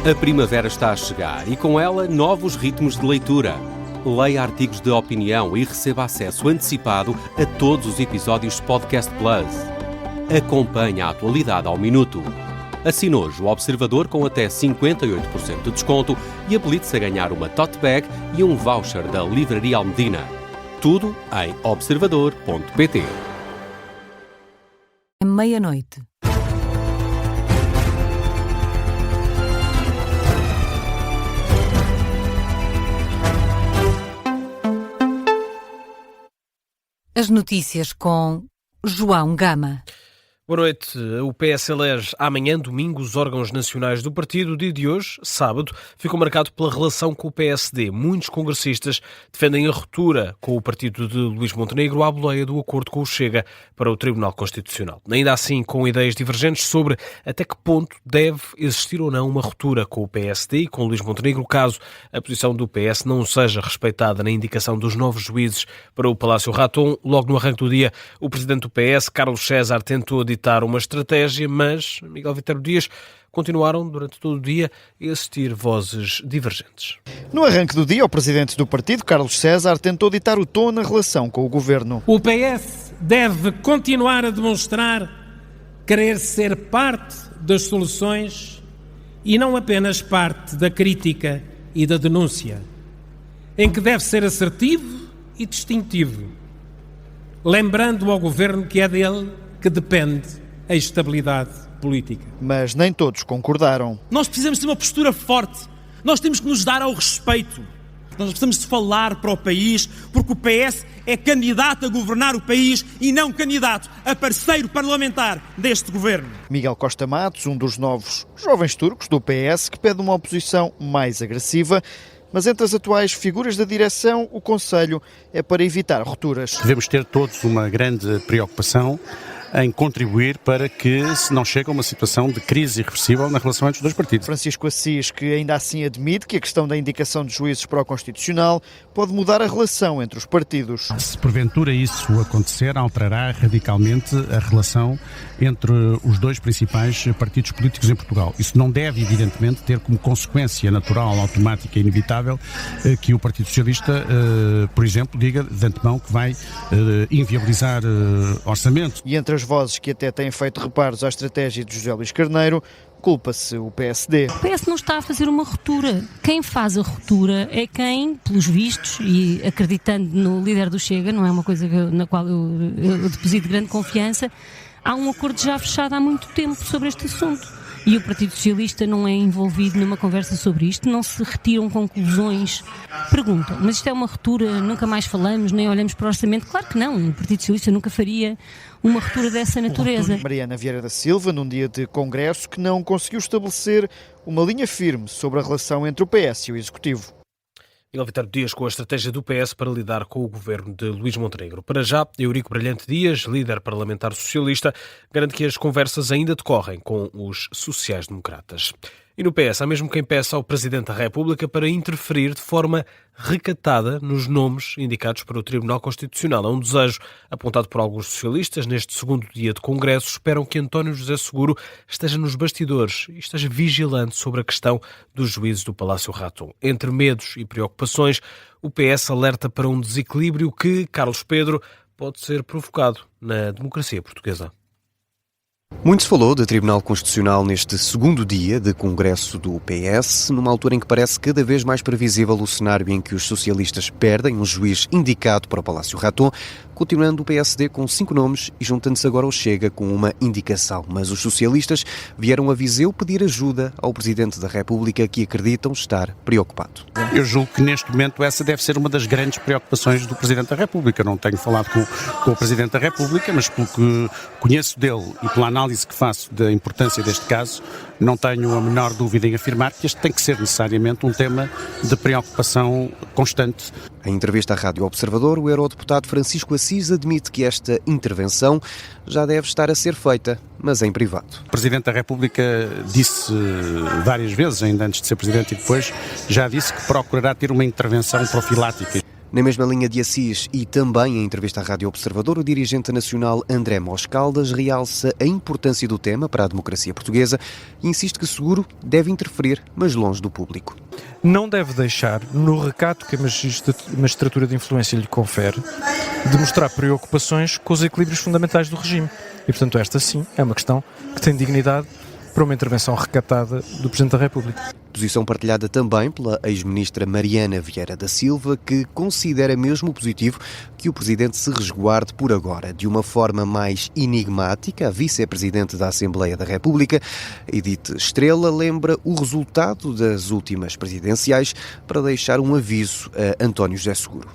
A primavera está a chegar e com ela novos ritmos de leitura. Leia artigos de opinião e receba acesso antecipado a todos os episódios de Podcast Plus. Acompanhe a atualidade ao minuto. Assine hoje o Observador com até 58% de desconto e habilite-se a ganhar uma tote bag e um voucher da Livraria Almedina. Tudo em observador.pt. Meia-noite. As notícias com João Gama. Boa noite. O PS elege amanhã, domingo, os órgãos nacionais do partido. O dia de hoje, sábado, ficou marcado pela relação com o PSD. Muitos congressistas defendem a ruptura com o partido de Luís Montenegro à boleia do acordo com o Chega para o Tribunal Constitucional. Ainda assim, com ideias divergentes sobre até que ponto deve existir ou não uma ruptura com o PSD e com Luís Montenegro, caso a posição do PS não seja respeitada na indicação dos novos juízes para o Palácio Raton. Logo no arranque do dia, o presidente do PS, Carlos César, tentou ditar uma estratégia, mas Miguel Vítor Dias continuaram durante todo o dia a existir vozes divergentes. No arranque do dia, o presidente do partido, Carlos César, tentou ditar o tom na relação com o governo. O PS deve continuar a demonstrar querer ser parte das soluções e não apenas parte da crítica e da denúncia, em que deve ser assertivo e distintivo, lembrando ao governo que é dele que depende a estabilidade política. Mas nem todos concordaram. Nós precisamos ter uma postura forte. Nós temos que nos dar ao respeito. Nós precisamos de falar para o país, porque o PS é candidato a governar o país e não candidato a parceiro parlamentar deste governo. Miguel Costa Matos, um dos novos jovens turcos do PS, que pede uma oposição mais agressiva. Mas entre as atuais figuras da direção, o conselho é para evitar rupturas. Devemos ter todos uma grande preocupação em contribuir para que se não chegue a uma situação de crise irreversível na relação entre os dois partidos. Francisco Assis, que ainda assim admite que a questão da indicação de juízes para o Constitucional pode mudar a relação entre os partidos. Se porventura isso acontecer, alterará radicalmente a relação entre os dois principais partidos políticos em Portugal. Isso não deve, evidentemente, ter como consequência natural, automática e inevitável que o Partido Socialista, por exemplo, diga de antemão que vai inviabilizar orçamento. E entre as vozes que até têm feito reparos à estratégia de José Luís Carneiro, culpa-se o PSD. O PS não está a fazer uma ruptura. Quem faz a ruptura é quem, pelos vistos, e acreditando no líder do Chega, não é uma coisa na qual eu deposito grande confiança, há um acordo já fechado há muito tempo sobre este assunto. E o Partido Socialista não é envolvido numa conversa sobre isto, não se retiram conclusões. Perguntam, mas isto é uma ruptura, nunca mais falamos, nem olhamos para o orçamento? Claro que não, o Partido Socialista nunca faria uma ruptura dessa natureza. Mariana Vieira da Silva, num dia de congresso que não conseguiu estabelecer uma linha firme sobre a relação entre o PS e o Executivo. Miguel Vítor Dias com a estratégia do PS para lidar com o governo de Luís Montenegro. Para já, Eurico Brilhante Dias, líder parlamentar socialista, garante que as conversas ainda decorrem com os sociais-democratas. E no PS, há mesmo quem peça ao Presidente da República para interferir de forma recatada nos nomes indicados para o Tribunal Constitucional. É um desejo apontado por alguns socialistas. Neste segundo dia de Congresso, esperam que António José Seguro esteja nos bastidores e esteja vigilante sobre a questão dos juízes do Palácio Raton. Entre medos e preocupações, o PS alerta para um desequilíbrio que, Carlos Pedro, pode ser provocado na democracia portuguesa. Muito se falou do Tribunal Constitucional neste segundo dia de Congresso do PS, numa altura em que parece cada vez mais previsível o cenário em que os socialistas perdem um juiz indicado para o Palácio Raton, continuando o PSD com 5 nomes e juntando-se agora ao Chega com uma indicação. Mas os socialistas vieram a Viseu pedir ajuda ao Presidente da República, que acreditam estar preocupado. Eu julgo que neste momento essa deve ser uma das grandes preocupações do Presidente da República. Não tenho falado com o Presidente da República, mas pelo que conheço dele e pela análise que faço da importância deste caso, não tenho a menor dúvida em afirmar que este tem que ser necessariamente um tema de preocupação constante. Em entrevista à Rádio Observador, o eurodeputado Francisco Assis admite que esta intervenção já deve estar a ser feita, mas em privado. O Presidente da República disse várias vezes, ainda antes de ser Presidente e depois, já disse que procurará ter uma intervenção profilática. Na mesma linha de Assis e também em entrevista à Rádio Observador, o dirigente nacional André Mos Caldas realça a importância do tema para a democracia portuguesa e insiste que Seguro deve interferir, mas longe do público. Não deve deixar, no recato que a magistratura de influência lhe confere, de mostrar preocupações com os equilíbrios fundamentais do regime. E, portanto, esta sim é uma questão que tem dignidade para uma intervenção recatada do Presidente da República. Posição partilhada também pela ex-ministra Mariana Vieira da Silva, que considera mesmo positivo que o Presidente se resguarde por agora. De uma forma mais enigmática, a Vice-Presidente da Assembleia da República, Edith Estrela, lembra o resultado das últimas presidenciais para deixar um aviso a António José Seguro.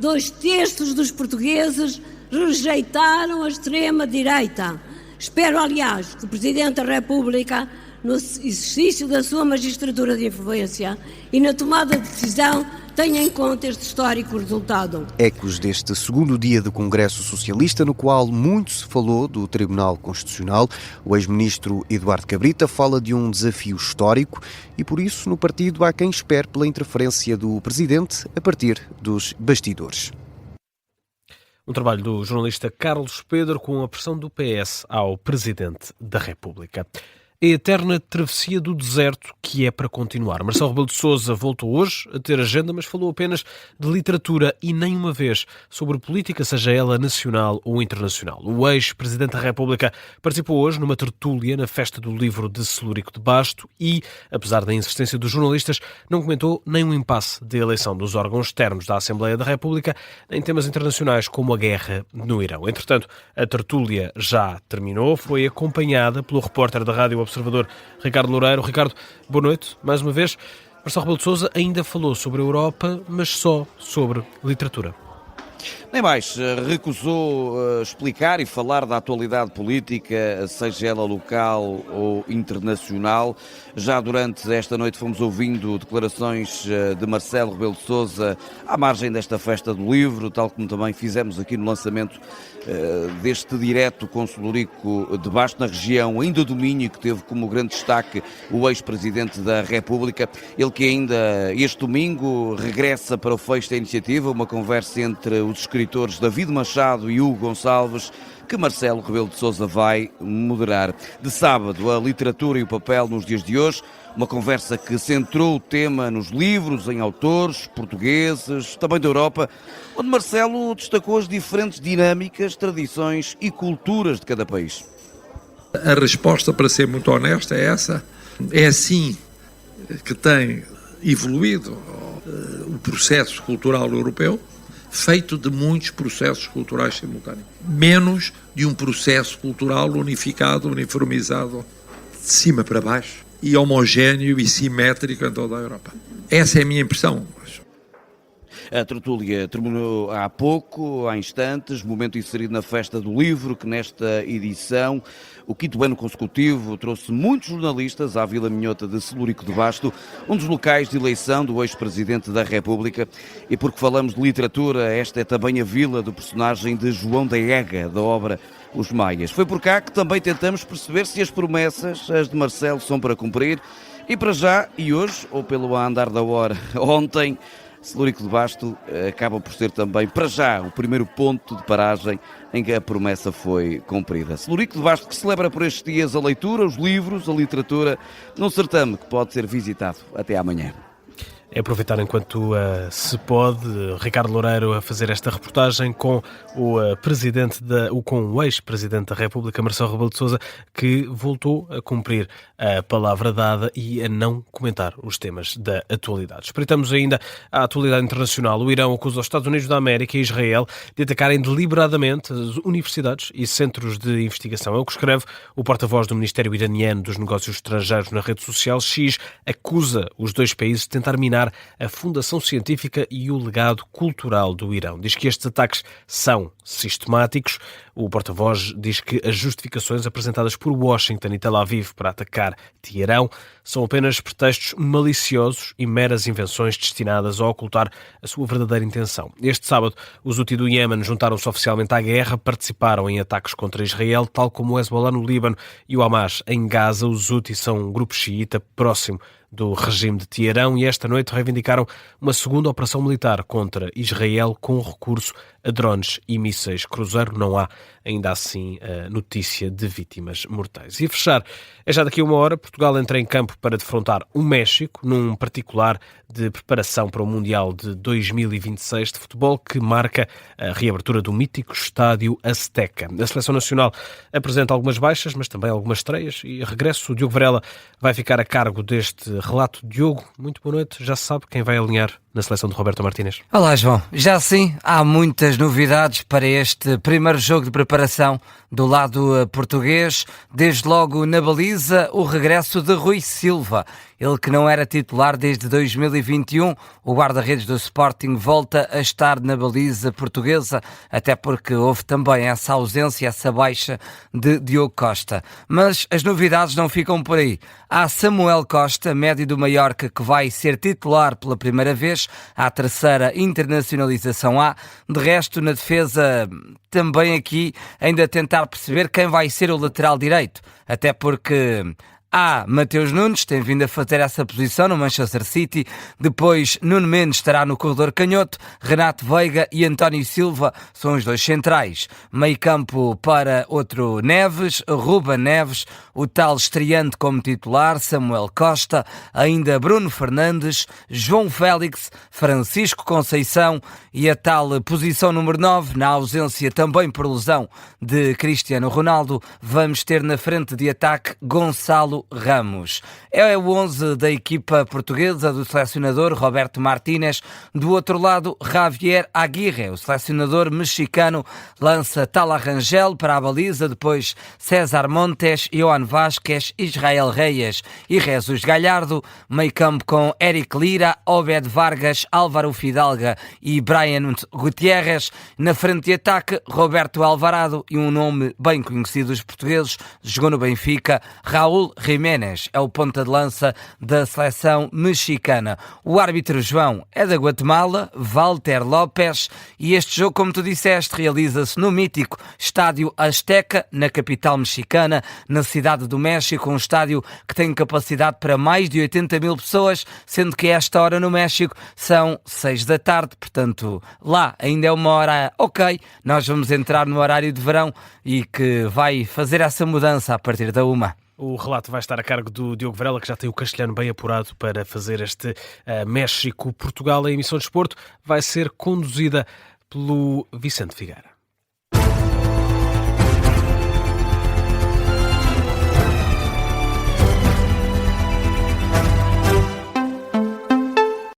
2/3 dos portugueses rejeitaram a extrema-direita. Espero, aliás, que o Presidente da República, no exercício da sua magistratura de influência e na tomada de decisão, tenha em conta este histórico resultado. Ecos deste segundo dia do Congresso Socialista, no qual muito se falou do Tribunal Constitucional. O ex-ministro Eduardo Cabrita fala de um desafio histórico e, por isso, no partido há quem espere pela interferência do Presidente a partir dos bastidores. Um trabalho do jornalista Carlos Pedro com a pressão do PS ao Presidente da República. A eterna travessia do deserto que é para continuar. Marcelo Rebelo de Sousa voltou hoje a ter agenda, mas falou apenas de literatura e nem uma vez sobre política, seja ela nacional ou internacional. O ex-Presidente da República participou hoje numa tertúlia na Festa do Livro de Celúrico de Basto e, apesar da insistência dos jornalistas, não comentou nem um impasse da eleição dos órgãos externos da Assembleia da República, nem temas internacionais como a guerra no Irão. Entretanto, a tertúlia já terminou, foi acompanhada pelo repórter da Rádio Observador, Ricardo Loureiro. Ricardo, boa noite, mais uma vez. Marcelo Rebelo de Sousa ainda falou sobre a Europa, mas só sobre literatura. Nem mais, recusou explicar e falar da atualidade política, seja ela local ou internacional. Já durante esta noite fomos ouvindo declarações de Marcelo Rebelo de Sousa à margem desta Festa do Livro, tal como também fizemos aqui no lançamento deste direto com Celúrico de Basto, na região ainda do Minho, que teve como grande destaque o ex-Presidente da República. Ele que ainda este domingo regressa para o fecho da iniciativa, uma conversa entre os escritores David Machado e Hugo Gonçalves, que Marcelo Rebelo de Sousa vai moderar. De sábado, a literatura e o papel nos dias de hoje, uma conversa que centrou o tema nos livros, em autores portugueses, também da Europa, onde Marcelo destacou as diferentes dinâmicas, tradições e culturas de cada país. A resposta, para ser muito honesta, é essa. É assim que tem evoluído o processo cultural europeu, feito de muitos processos culturais simultâneos. Menos de um processo cultural unificado, uniformizado, de cima para baixo, e homogéneo e simétrico em toda a Europa. Essa é a minha impressão. A tertúlia terminou há pouco, há instantes, momento inserido na Festa do Livro, que nesta edição, o 5º ano consecutivo, trouxe muitos jornalistas à Vila Minhota de Celúrico de Basto, um dos locais de eleição do ex-Presidente da República. E porque falamos de literatura, esta é também a vila do personagem de João da Ega, da obra Os Maias. Foi por cá que também tentamos perceber se as promessas, as de Marcelo, são para cumprir. E para já, e hoje, ou pelo andar da hora, ontem, Celúrico de Basto acaba por ser também, para já, o primeiro ponto de paragem em que a promessa foi cumprida. Celúrico de Basto que celebra por estes dias a leitura, os livros, a literatura, num certame que pode ser visitado até amanhã. É aproveitar enquanto se pode, Ricardo Loureiro a fazer esta reportagem com com o ex-Presidente da República, Marcelo Rebelo de Sousa, que voltou a cumprir a palavra dada e a não comentar os temas da atualidade. Espreitamos ainda a atualidade internacional. O Irão acusa os Estados Unidos da América e Israel de atacarem deliberadamente as universidades e centros de investigação. É o que escreve o porta-voz do Ministério Iraniano dos Negócios Estrangeiros na rede social. X acusa os dois países de tentar minar a fundação científica e o legado cultural do Irão. Diz que estes ataques são sistemáticos. O porta-voz diz que as justificações apresentadas por Washington e Tel Aviv para atacar Teherão são apenas pretextos maliciosos e meras invenções destinadas a ocultar a sua verdadeira intenção. Este sábado, os Houthi do Iémen juntaram-se oficialmente à guerra, participaram em ataques contra Israel, tal como o Hezbollah no Líbano e o Hamas em Gaza. Os Houthi são um grupo xiita próximo do regime de Teherão e esta noite reivindicaram uma segunda operação militar contra Israel com recurso a drones e mísseis cruzeiro. Não há, ainda assim, notícia de vítimas mortais. E a fechar, é já daqui a uma hora, Portugal entra em campo para defrontar o México, num particular de preparação para o Mundial de 2026 de futebol, que marca a reabertura do mítico Estádio Azteca. A Seleção Nacional apresenta algumas baixas, mas também algumas estreias, e regresso, o Diogo Varela vai ficar a cargo deste relato. Diogo, muito boa noite. Já se sabe quem vai alinhar na seleção de Roberto Martínez? Olá, João. Já sim, há muitas novidades para este primeiro jogo de preparação do lado português. Desde logo na baliza, o regresso de Rui Silva. Ele que não era titular desde 2021, o guarda-redes do Sporting volta a estar na baliza portuguesa, até porque houve também essa ausência, essa baixa de Diogo Costa. Mas as novidades não ficam por aí. Há Samuel Costa, médio do Mallorca, que vai ser titular pela primeira vez, à terceira internacionalização A. De resto, na defesa, também aqui ainda tentar perceber quem vai ser o lateral direito, até porque Mateus Nunes tem vindo a fazer essa posição no Manchester City. Depois Nuno Mendes estará no corredor canhoto. Renato Veiga e António Silva são os dois centrais. Meio campo para outro Neves, Ruben Neves, o tal estreante como titular, Samuel Costa, ainda Bruno Fernandes, João Félix, Francisco Conceição e a tal posição número 9, na ausência também por lesão de Cristiano Ronaldo, vamos ter na frente de ataque Gonçalo Ramos. É o 11 da equipa portuguesa do selecionador Roberto Martínez. Do outro lado, Javier Aguirre, o selecionador mexicano, lança Tala Rangel para a baliza, depois César Montes, Johan Vázquez, Israel Reyes e Jesus Galhardo. Meio campo com Eric Lira, Obed Vargas, Álvaro Fidalga e Brian Gutierrez. Na frente de ataque, Roberto Alvarado e um nome bem conhecido dos portugueses, jogou no Benfica, Raúl Jiménez, é o ponta de lança da seleção mexicana. O árbitro João é da Guatemala, Walter López, e este jogo, como tu disseste, realiza-se no mítico Estádio Azteca, na capital mexicana, na cidade do México, um estádio que tem capacidade para mais de 80 mil pessoas, sendo que esta hora no México são 6 da tarde, portanto lá ainda é uma hora ok, nós vamos entrar no horário de verão e que vai fazer essa mudança a partir da 1. O relato vai estar a cargo do Diogo Varela, que já tem o castelhano bem apurado para fazer este México-Portugal. A emissão de desporto vai ser conduzida pelo Vicente Figueira.